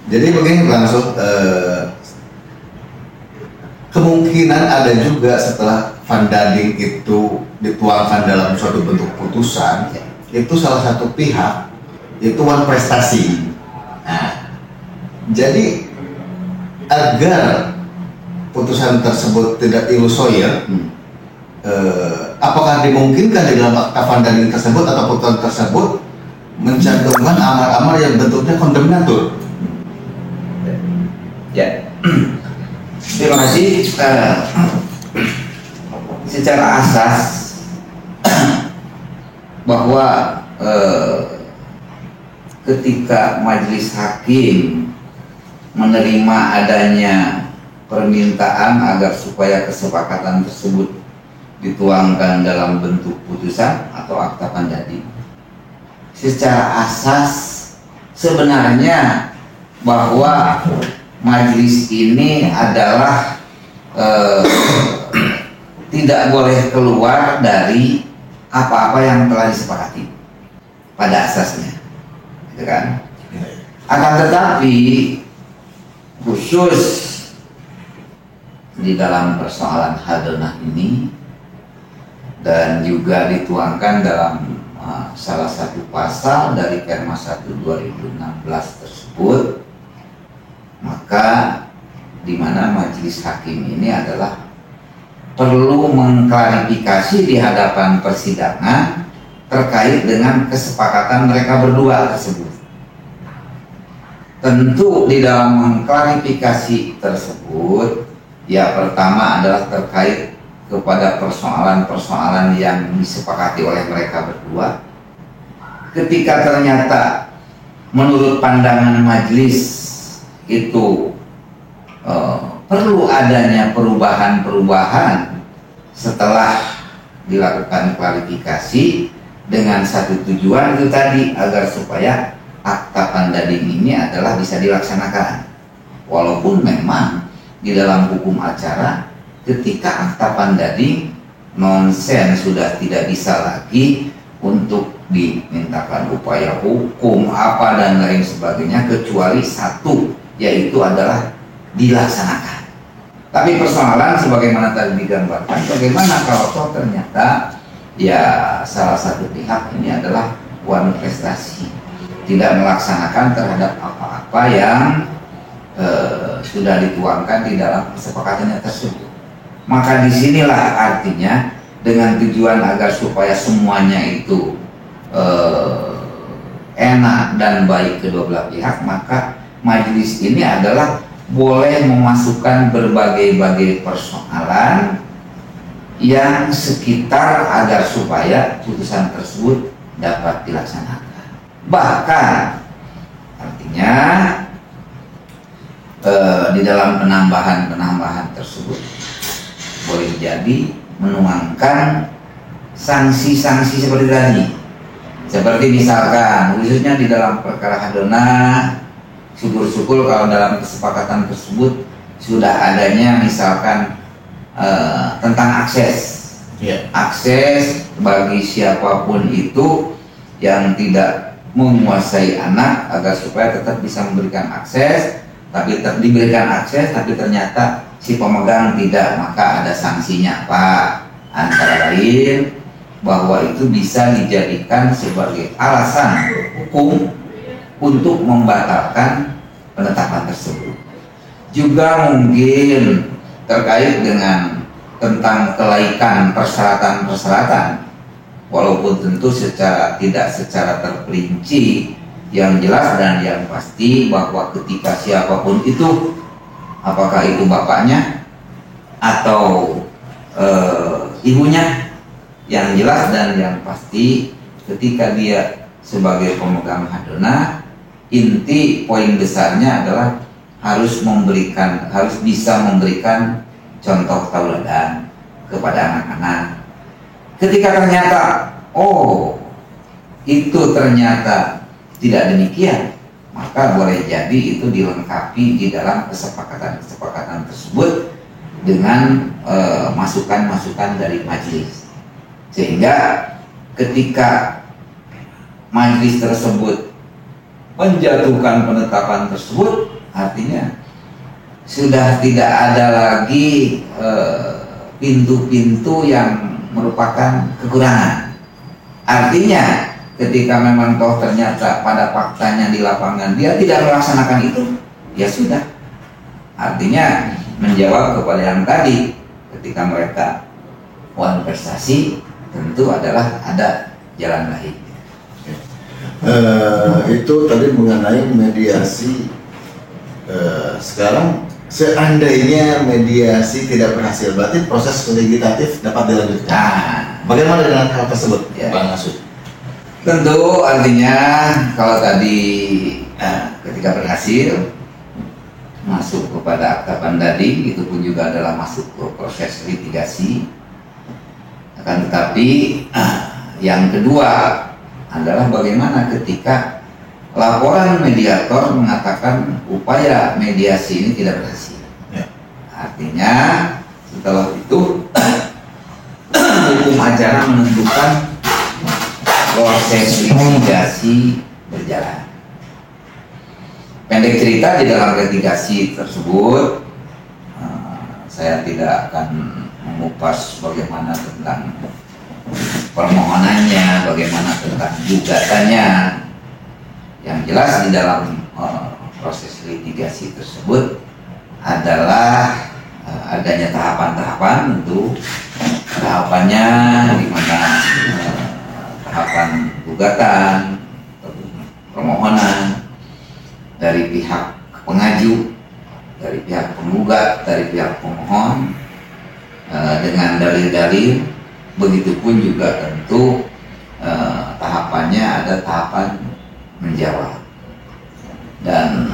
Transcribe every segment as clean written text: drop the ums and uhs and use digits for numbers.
Jadi begini langsung, kemungkinan ada juga setelah funding itu dituangkan dalam suatu bentuk putusan, itu salah satu pihak itu prestasi. Nah, jadi agar putusan tersebut tidak ilusoir, apakah dimungkinkan di dalam akta funding tersebut atau putusan tersebut mencantumkan amar-amar yang bentuknya kondemnatur? Ya, terima kasih. Secara asas bahwa ketika majelis hakim menerima adanya permintaan agar supaya kesepakatan tersebut dituangkan dalam bentuk putusan atau akta pandadi, secara asas sebenarnya bahwa majelis ini adalah tidak boleh keluar dari apa-apa yang telah disepakati pada asasnya, gitu kan? Akan tetapi khusus di dalam persoalan hadonah ini dan juga dituangkan dalam salah satu pasal dari Perma 1 2016 tersebut, maka di mana majelis hakim ini adalah perlu mengklarifikasi di hadapan persidangan terkait dengan kesepakatan mereka berdua tersebut. Tentu di dalam mengklarifikasi tersebut, ya pertama adalah terkait kepada persoalan-persoalan yang disepakati oleh mereka berdua. Ketika ternyata menurut pandangan majelis itu perlu adanya perubahan-perubahan setelah dilakukan klarifikasi dengan satu tujuan itu tadi, agar supaya akta pandading ini adalah bisa dilaksanakan. Walaupun memang di dalam hukum acara ketika akta pandading nonsen sudah tidak bisa lagi untuk dimintakan upaya hukum apa dan lain sebagainya, kecuali satu, yaitu adalah dilaksanakan. Tapi persoalan sebagaimana tadi digambarkan, bagaimana kalau toh ternyata ya salah satu pihak ini adalah prestasi, tidak melaksanakan terhadap apa-apa yang sudah dituangkan di dalam kesepakatannya tersebut. Maka disinilah artinya dengan tujuan agar supaya semuanya itu enak dan baik kedua belah pihak, maka majelis ini adalah boleh memasukkan berbagai-bagai persoalan yang sekitar agar supaya putusan tersebut dapat dilaksanakan. Bahkan artinya di dalam penambahan tersebut boleh jadi menuangkan sanksi-sanksi seperti tadi. Seperti misalkan khususnya di dalam perkara hadonah, syukur-syukur kalau dalam kesepakatan tersebut sudah adanya misalkan tentang akses. Akses bagi siapapun itu yang tidak menguasai anak agar supaya tetap bisa memberikan akses, tapi tetap diberikan akses, tapi ternyata si pemegang tidak, maka ada sanksinya Pak. Antara lain bahwa itu bisa dijadikan sebagai alasan hukum untuk membatalkan penetapan tersebut. Juga mungkin terkait dengan tentang kelaikan persyaratan-persyaratan, walaupun tentu tidak secara terperinci yang jelas dan yang pasti bahwa ketika siapapun itu, apakah itu bapaknya atau ibunya, yang jelas dan yang pasti ketika dia sebagai pemegang hadonah, inti poin besarnya adalah harus bisa memberikan contoh tauladan kepada anak-anak. Ketika ternyata itu ternyata tidak demikian, maka boleh jadi itu dilengkapi di dalam kesepakatan tersebut dengan masukan-masukan dari majelis, sehingga ketika majelis tersebut menjatuhkan penetapan tersebut, artinya sudah tidak ada lagi pintu-pintu yang merupakan kekurangan. Artinya ketika memang toh ternyata pada faktanya di lapangan dia tidak melaksanakan itu, ya sudah. Artinya menjawab kepada yang tadi, ketika mereka prestasi tentu adalah ada jalan lain. Itu tadi mengenai mediasi. Sekarang seandainya mediasi tidak berhasil, berarti proses legislatif dapat dilanjutkan. Nah, Bagaimana dengan hal tersebut, Ya. Bang Asud? tentu artinya kalau tadi ketika berhasil masuk kepada akta banding, itu pun juga adalah masuk ke proses litigasi. Akan tetapi yang kedua adalah bagaimana ketika laporan mediator mengatakan upaya mediasi ini tidak berhasil. Ya. Artinya setelah itu hukum acara menentukan proses litigasi berjalan. Pendek cerita, di dalam litigasi tersebut saya tidak akan mengupas bagaimana tentang permohonannya, bagaimana tentang gugatannya. Yang jelas di dalam proses litigasi tersebut adalah adanya tahapan-tahapan. Tentu tahapannya di mana tahapan gugatan, permohonan dari pihak pengaju, dari pihak penggugat, dari pihak pemohon dengan dalil-dalil. Begitupun juga tentu tahapannya ada tahapan menjawab, dan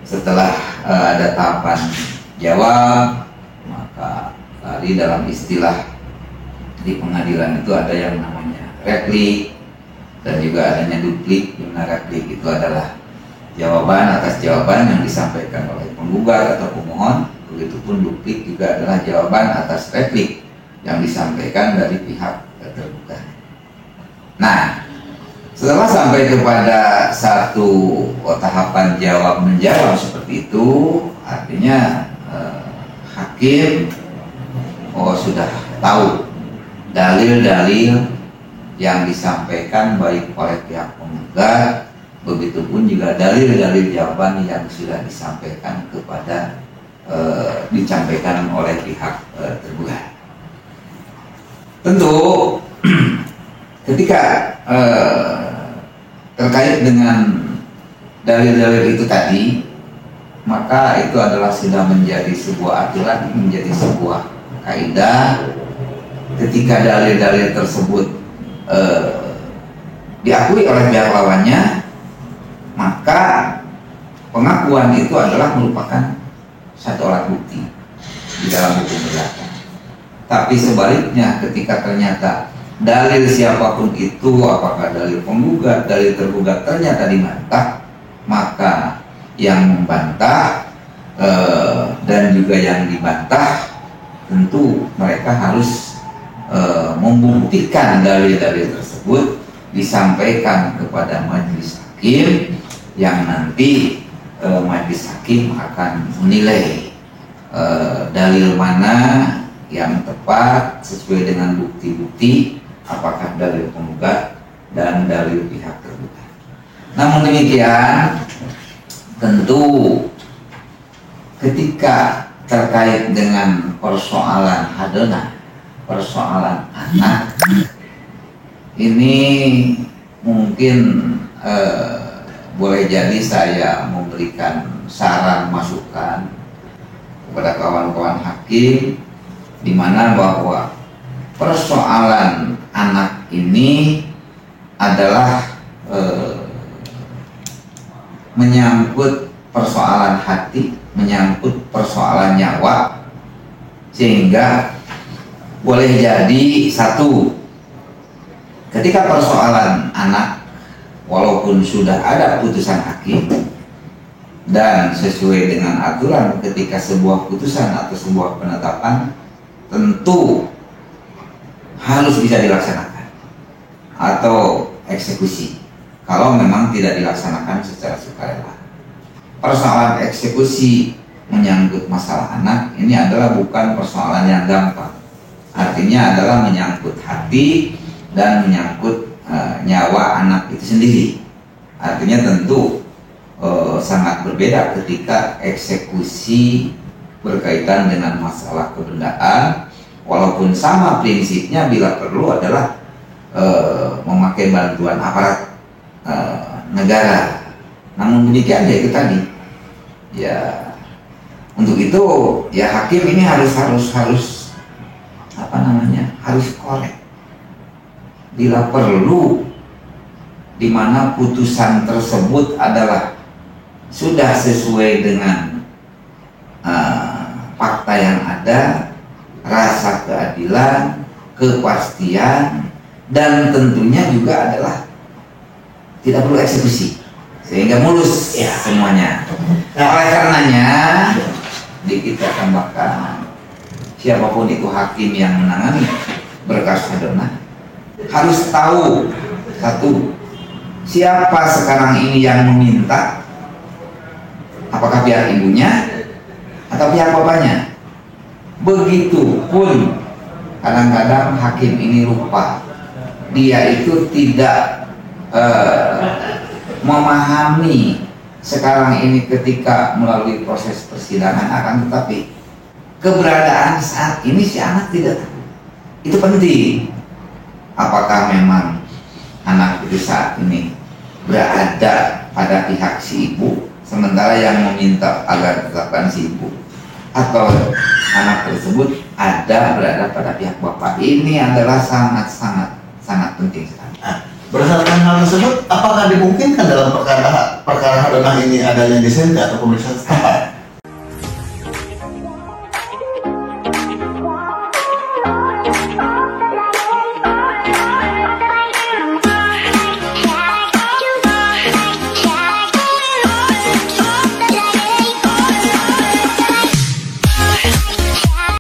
setelah ada tahapan jawab, maka tadi dalam istilah di pengadilan itu ada yang namanya replik dan juga adanya duplik. Di mana replik itu adalah jawaban atas jawaban yang disampaikan oleh penggugat atau pemohon. Begitupun duplik juga adalah jawaban atas replik yang disampaikan dari pihak tergugat. Nah, setelah sampai kepada satu tahapan jawab menjawab seperti itu, artinya hakim sudah tahu dalil-dalil yang disampaikan baik oleh pihak penggugat, begitupun juga dalil-dalil jawaban yang sudah disampaikan kepada disampaikan oleh pihak tergugat. Tentu ketika terkait dengan dalil-dalil itu tadi, maka itu adalah sudah menjadi sebuah aturan, menjadi sebuah kaidah. Ketika dalil-dalil tersebut diakui oleh pihak lawannya, maka pengakuan itu adalah merupakan satu alat bukti di dalam hukum perdata. Tapi sebaliknya, ketika ternyata dalil siapapun itu, apakah dalil penggugat, dalil tergugat, ternyata dibantah, maka yang membantah dan juga yang dibantah tentu mereka harus membuktikan dalil-dalil tersebut disampaikan kepada majelis hakim, yang nanti majelis hakim akan menilai dalil mana yang tepat sesuai dengan bukti-bukti, apakah dalil penggugat dan dalil pihak tergugat. Namun demikian, tentu ketika terkait dengan persoalan hadana, persoalan anak, ini mungkin boleh jadi saya memberikan saran masukan kepada kawan-kawan hakim, di mana bahwa persoalan anak ini adalah menyangkut persoalan hati, menyangkut persoalan nyawa, sehingga boleh jadi satu, ketika persoalan anak walaupun sudah ada putusan hakim dan sesuai dengan aturan, ketika sebuah putusan atau sebuah penetapan tentu harus bisa dilaksanakan atau eksekusi kalau memang tidak dilaksanakan secara sukarela. persoalan eksekusi menyangkut masalah anak ini adalah bukan persoalan yang gampang. Artinya adalah menyangkut hati dan menyangkut nyawa anak itu sendiri. Artinya tentu sangat berbeda ketika eksekusi berkaitan dengan masalah kebendaan, walaupun sama prinsipnya bila perlu adalah memakai bantuan aparat negara. Namun demikian ya itu tadi, ya untuk itu ya hakim ini harus apa namanya, harus korek bila perlu, di mana putusan tersebut adalah sudah sesuai dengan fakta yang ada, rasa keadilan, kepastian, dan tentunya juga adalah tidak perlu eksekusi sehingga mulus ya semuanya. Oleh karenanya di kita tambahkan siapapun itu hakim yang menangani berkas adonan harus tahu satu, siapa sekarang ini yang meminta, apakah pihak ibunya atau pihak bapaknya. Begitupun kadang-kadang hakim ini lupa, dia itu tidak memahami sekarang ini ketika melalui proses persidangan, akan tetapi keberadaan saat ini si anak tidak tahu. Itu penting. Apakah memang anak itu saat ini berada pada pihak si ibu, sementara yang meminta agar ditetapkan si ibu, atau anak tersebut berada pada pihak bapak. Ini adalah sangat penting sekali. Berdasarkan hal tersebut, apakah dimungkinkan dalam perkara adonan ini adanya desain atau pemeriksaan setempat?